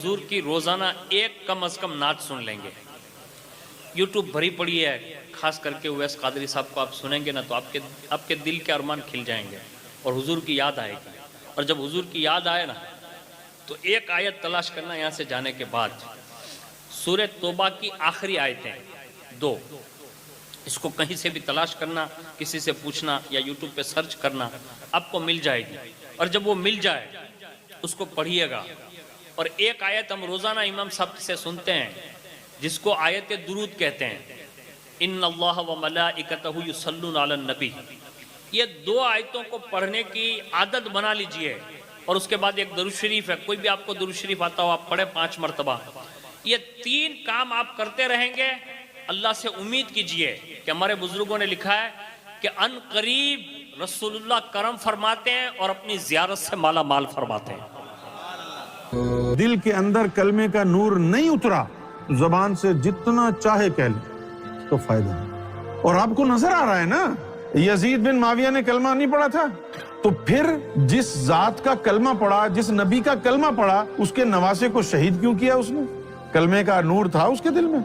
حضور کی روزانہ ایک کم از کم نعت سن لیں گے. یوٹیوب بھری پڑی ہے، خاص کر کے اویس قادری صاحب کو آپ سنیں گے نا تو آپ کے دل کے ارمان کھل جائیں گے اور حضور کی یاد آئے گی. اور جب حضور کی یاد آئے نا تو ایک آیت تلاش کرنا یہاں سے جانے کے بعد، سورہ توبہ کی آخری آیتیں 2، اس کو کہیں سے بھی تلاش کرنا، کسی سے پوچھنا یا یوٹیوب پہ سرچ کرنا، آپ کو مل جائے گی. اور جب وہ مل جائے اس کو پڑھیے گا. اور ایک آیت ہم روزانہ امام صاحب سے سنتے ہیں جس کو آیت درود کہتے ہیں، ان اللہ و ملائکتہ یصلون علی النبی. یہ 2 آیتوں کو پڑھنے کی عادت بنا لیجئے. اور اس کے بعد ایک درود شریف ہے، کوئی بھی آپ کو درود شریف آتا ہو آپ پڑھیں 5 مرتبہ. یہ 3 کام آپ کرتے رہیں گے. اللہ سے امید کیجئے کہ ہمارے بزرگوں نے لکھا ہے کہ ان قریب رسول اللہ کرم فرماتے ہیں اور اپنی زیارت سے مالا مال فرماتے ہیں. دل کے اندر کلمے کا نور نہیں اترا، زبان سے جتنا چاہے کہہ لیں تو فائدہ نہیں. اور آپ کو نظر آ رہا ہے نا، یزید بن معاویہ نے کلمہ نہیں پڑھا تھا، تو پھر جس ذات کا کلمہ پڑھا، جس نبی کا کلمہ پڑھا، اس کے نواسے کو شہید کیوں کیا؟ اس نے کلمے کا نور تھا اس کے دل میں.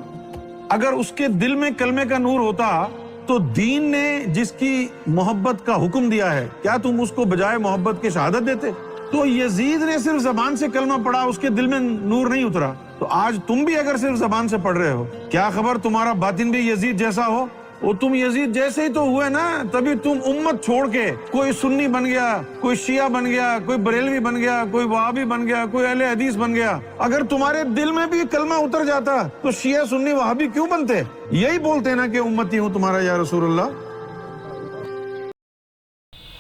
اگر اس کے دل میں کلمے کا نور ہوتا تو دین نے جس کی محبت کا حکم دیا ہے، کیا تم اس کو بجائے محبت کے شہادت دیتے؟ تو یزید نے صرف زبان سے کلمہ پڑھا، اس کے دل میں نور نہیں اترا. تو آج تم بھی اگر صرف زبان سے پڑھ رہے ہو، کیا خبر تمہارا باطن بھی یزید جیسا ہو؟ وہ تم یزید جیسے ہی تو ہوئے نا، تبھی تم امت چھوڑ کے کوئی سنی بن گیا، کوئی شیعہ بن گیا، کوئی بریلوی بن گیا، کوئی وہابی بن گیا، کوئی اہل حدیث بن گیا. اگر تمہارے دل میں بھی کلمہ اتر جاتا تو شیعہ سنی وہابی کیوں بنتے؟ یہی بولتے نا کہ امتی ہوں تمہارا یا رسول اللہ.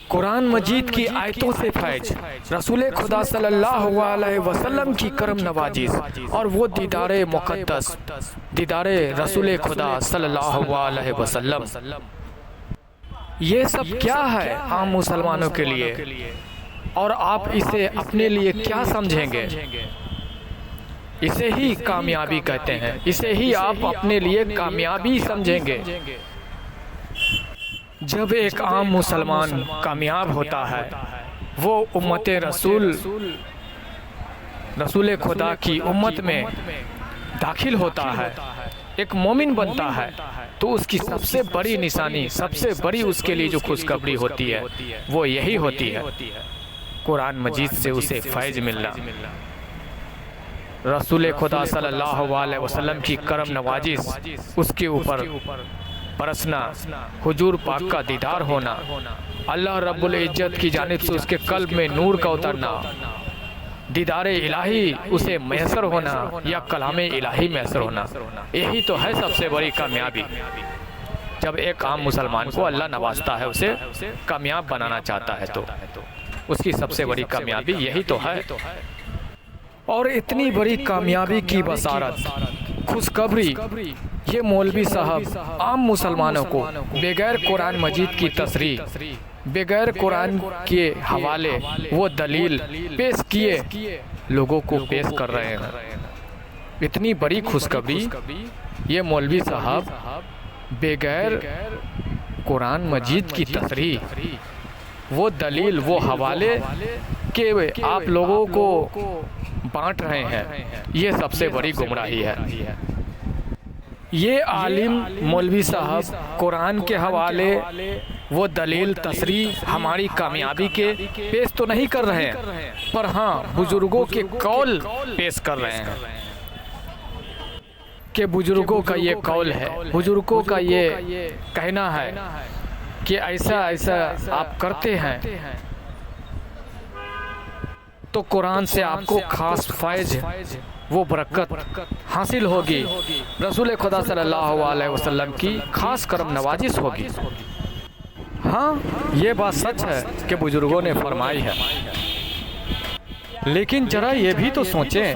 قرآن مجید کی آیتوں سے فیض، رسول خدا صلی اللہ علیہ وسلم کی کرم نوازش اور وہ دیدار مقدس، دیدار رسول خدا صلی اللہ علیہ وسلم. یہ سب کیا ہے عام مسلمانوں کے لیے، اور آپ اسے اپنے لیے کیا سمجھیں گے؟ اسے ہی کامیابی کہتے ہیں، اسے ہی آپ اپنے لیے کامیابی سمجھیں گے. جب ایک عام مسلمان کامیاب ہوتا ہے، وہ امت رسول خدا کی امت میں داخل ہوتا ہے، ایک مومن بنتا ہے، تو اس کی سب سے بڑی نشانی، سب سے بڑی اس کے لیے جو خوشخبری ہوتی ہے وہ یہی ہوتی ہے، قرآن مجید سے اسے فیض ملنا، رسول خدا صلی اللہ علیہ وسلم کی کرم نوازش اس کے اوپر برسنا، حضور پاک کا دیدار ہونا، اللہ رب العزت کی جانب سے اس کے قلب میں نور کا اترنا، دیدار الہی اسے میسر ہونا یا کلام الہی میسر ہونا. یہی تو ہے سب سے بڑی کامیابی. جب ایک عام مسلمان کو اللہ نوازتا ہے، اسے کامیاب بنانا چاہتا ہے، تو اس کی سب سے بڑی کامیابی یہی تو ہے. اور اتنی بڑی کامیابی کی بصارت، خوشخبری، یہ مولوی صاحب عام مسلمانوں کو بغیر قرآن مجید کی تصریح، بغیر قرآن کے حوالے وہ دلیل پیش کیے لوگوں کو پیش کر رہے ہیں. اتنی بڑی خوشخبری یہ مولوی صاحب بغیر قرآن مجید کی تصریح، وہ دلیل، وہ حوالے کہ آپ لوگوں کو بانٹ رہے ہیں. یہ سب سے بڑی گمراہی ہے. یہ عالم مولوی صاحب قرآن کے حوالے وہ دلیل، تصریح ہماری کامیابی کے پیش تو نہیں کر رہے ہیں، پر ہاں بزرگوں کے قول پیش کر رہے ہیں کہ بزرگوں کا یہ قول ہے، بزرگوں کا یہ کہنا ہے کہ ایسا ایسا آپ کرتے ہیں تو قرآن سے آپ کو خاص فیض، وہ برکت حاصل ہوگی، رسول خدا صلی اللہ علیہ وسلم کی خاص کرم نوازش ہوگی. ہاں یہ بات سچ ہے کہ بزرگوں نے فرمائی ہے، لیکن ذرا یہ بھی تو سوچیں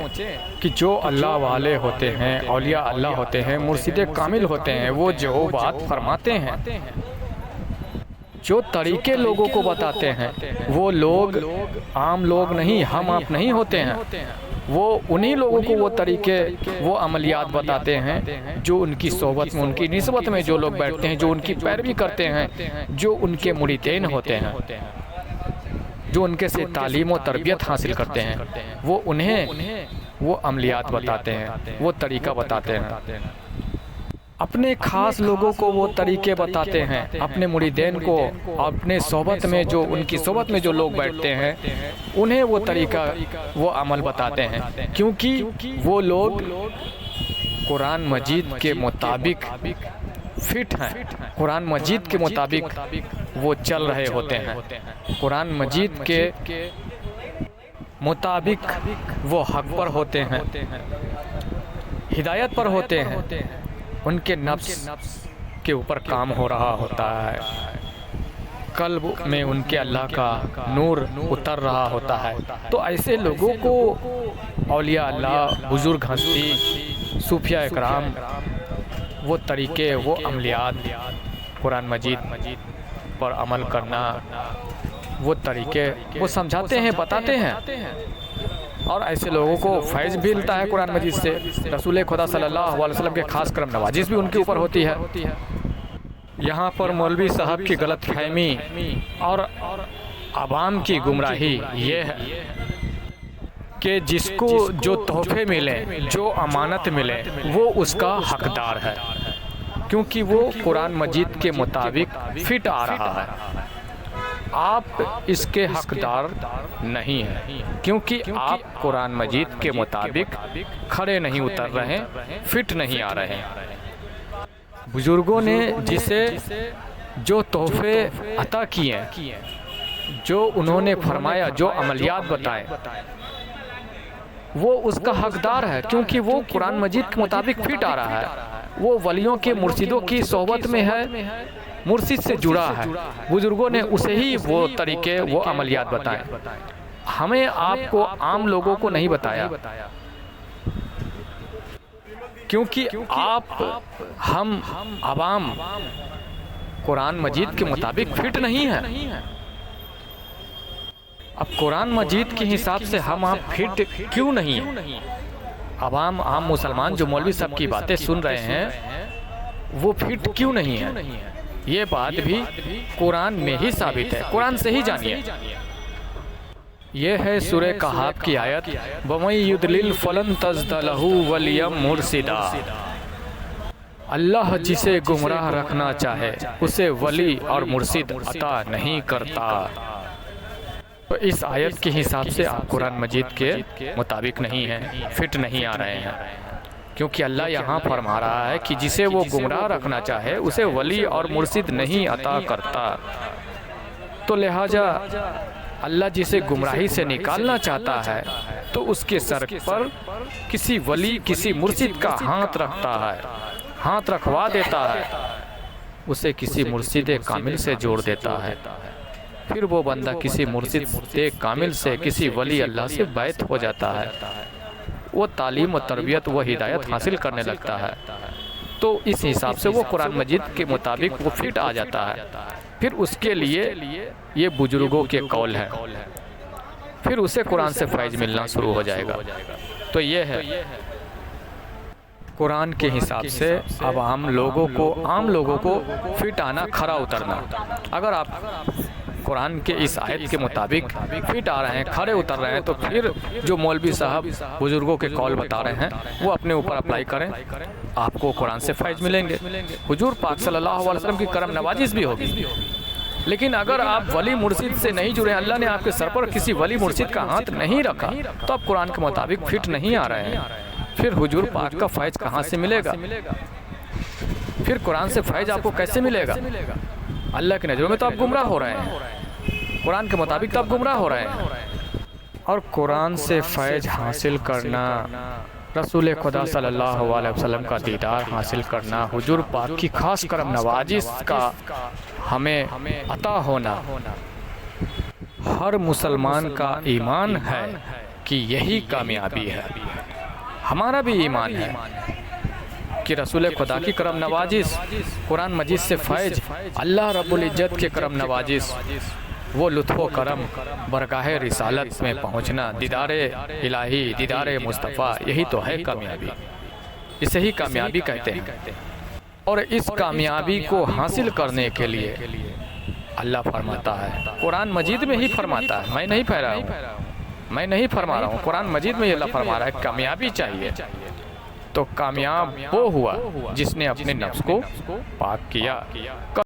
کہ جو اللہ والے ہوتے ہیں، اولیاء اللہ ہوتے ہیں، مرشد کامل ہوتے ہیں، وہ جو بات فرماتے ہیں، جو طریقے لوگوں کو بتاتے ہیں، وہ لوگ عام لوگ نہیں، ہم آپ نہیں ہوتے ہیں. وہ انہی لوگوں کو وہ طریقے، وہ عملیات بتاتے ہیں جو ان کی صحبت میں، ان کی نسبت میں جو لوگ بیٹھتے ہیں، جو ان کی پیروی کرتے ہیں، جو ان کے مریدین ہوتے ہیں، جو ان کے سے تعلیم و تربیت حاصل کرتے ہیں، وہ انہیں وہ عملیات بتاتے ہیں، وہ طریقہ بتاتے ہیں، اپنے خاص لوگوں کو وہ طریقے بتاتے ہیں، اپنے مریدین کو اپنے صحبت میں جو ان کی صحبت میں جو لوگ بیٹھتے ہیں انہیں وہ طریقہ وہ عمل بتاتے ہیں، کیونکہ وہ لوگ قرآن مجید کے مطابق فٹ ہیں، قرآن مجید کے مطابق وہ چل رہے ہوتے ہیں، قرآن مجید کے مطابق وہ حق پر ہوتے ہیں، ہدایت پر ہوتے ہیں، ان کے نفس کے اوپر کام ہو رہا ہوتا ہے، قلب میں ان کے اللہ کا نور اتر رہا ہوتا ہے۔ تو ایسے لوگوں کو اولیاء اللہ، بزرگ ہستی، صوفیاء اکرام وہ طریقے، وہ عملیات، قرآن مجید پر عمل کرنا، وہ طریقے وہ سمجھاتے ہیں، بتاتے ہیں، اور ایسے لوگوں کو فیض بھی ملتا ہے قرآن مجید سے۔ رسول خدا صلی اللہ علیہ وسلم کے خاص کرم نوازش بھی ان کے اوپر ہوتی ہے۔ یہاں پر مولوی صاحب کی غلط فہمی اور عوام کی گمراہی یہ ہے کہ جس کو جو تحفے ملے، جو امانت ملے، وہ اس کا حقدار ہے، کیونکہ وہ قرآن مجید کے مطابق فٹ آ رہا ہے۔ آپ اس کے حقدار نہیں ہیں، کیونکہ آپ قرآن مجید کے مطابق کھڑے نہیں اتر رہے، فٹ نہیں آ رہے۔ بزرگوں نے جسے جو تحفے عطا کیے، جو انہوں نے فرمایا، جو عملیات بتائے، وہ اس کا حقدار ہے، کیونکہ وہ قرآن مجید کے مطابق فٹ آ رہا ہے، وہ ولیوں کے مرشدوں کی صحبت میں ہے، مرشد سے جڑا ہے، بزرگوں نے اسے ہی وہ طریقے، وہ عملیات بتائے۔ ہمیں آپ کو عام لوگوں کو نہیں بتایا، کیونکہ آپ، ہم عوام قرآن مجید کے مطابق فٹ نہیں ہیں۔ اب قرآن مجید کے حساب سے ہم آپ فٹ کیوں نہیں ہیں؟ عوام، عام مسلمان جو مولوی صاحب کی باتیں سن رہے ہیں وہ فٹ کیوں نہیں ہیں؟ یہ بات بھی قرآن میں ہی ثابت ہے، قرآن سے ہی جانیے۔ یہ ہے سورہ کہف کی آیت، وَمَن يُضْلِلْ فَلَن تَجِدَ لَهُ وَلِيًّا مُرْشِدًا۔ اللہ جسے گمراہ رکھنا چاہے اسے ولی اور مرشد عطا نہیں کرتا۔ تو اس آیت کے حساب سے آپ قرآن مجید کے مطابق نہیں ہیں، فٹ نہیں آ رہے ہیں، کیونکہ اللہ یہاں فرما رہا ہے کہ جسے وہ گمراہ رکھنا چاہے اسے ولی اور مرشد نہیں عطا کرتا۔ تو لہٰذا اللہ جسے گمراہی سے نکالنا چاہتا ہے تو اس کے سر پر کسی ولی، کسی مرشد کا ہاتھ رکھتا ہے، ہاتھ رکھوا دیتا ہے، اسے کسی مرشد کامل سے جوڑ دیتا ہے، پھر وہ بندہ کسی مرشد کامل سے، کسی ولی اللہ سے بیعت ہو جاتا ہے، وہ تعلیم و تربیت، وہ ہدایت حاصل کرنے لگتا ہے۔ تو اس حساب سے وہ قرآن مجید کے مطابق وہ فٹ آ جاتا ہے، پھر اس کے لیے یہ بزرگوں کے قول ہے، پھر اسے قرآن سے فیض ملنا شروع ہو جائے گا۔ تو یہ ہے قرآن کے حساب سے اب عام لوگوں کو فٹ آنا، کھرا اترنا۔ اگر آپ قرآن کے اس آیت کے مطابق فٹ آ رہے ہیں، کھڑے اتر رہے ہیں، تو پھر جو مولوی صاحب بزرگوں کے قول بتا رہے ہیں وہ اپنے اوپر اپلائی کریں، آپ کو قرآن سے فیض ملیں گے، حضور پاک صلی اللہ علیہ وسلم کی کرم نوازش بھی ہوگی۔ لیکن اگر آپ ولی مرشد سے نہیں جڑے، اللہ نے آپ کے سر پر کسی ولی مرشد کا ہاتھ نہیں رکھا، تو آپ قرآن کے مطابق فٹ نہیں آ رہے ہیں، پھر حضور پاک کا فیض کہاں سے ملے گا؟ پھر قرآن سے فیض آپ کو کیسے ملے گا؟ اللہ کی نظروں میں تو آپ گمراہ ہو رہے ہیں، قرآن کے مطابق تو آپ گمراہ ہو رہے ہیں۔ اور قرآن سے فیض حاصل کرنا، رسول خدا صلی اللہ علیہ وسلم کا دیدار حاصل کرنا، حضور پاک کی خاص کرم نوازش کا ہمیں عطا ہونا، ہر مسلمان کا ایمان ہے کہ یہی کامیابی ہے۔ ہمارا بھی ایمان ہے کہ رسول خدا کی کرم نوازش، قرآن مجید سے فیض، اللہ رب العزت کے کرم نوازش، وہ لطف و کرم، برگاہ رسالت میں پہنچنا، دیدار الہی، دیدار مصطفیٰ، یہی تو ہے کامیابی، اسے ہی کامیابی کہتے ہیں۔ اور اس کامیابی کو حاصل کرنے کے لیے اللہ فرماتا ہے، قرآن مجید میں ہی فرماتا ہے، میں نہیں پھیلا ہوں، میں نہیں فرما رہا ہوں، قرآن مجید میں یہ اللہ فرما رہا ہے کامیابی چاہیے تو کامیاب وہ ہوا جس نے اپنے نفس کو پاک کیا۔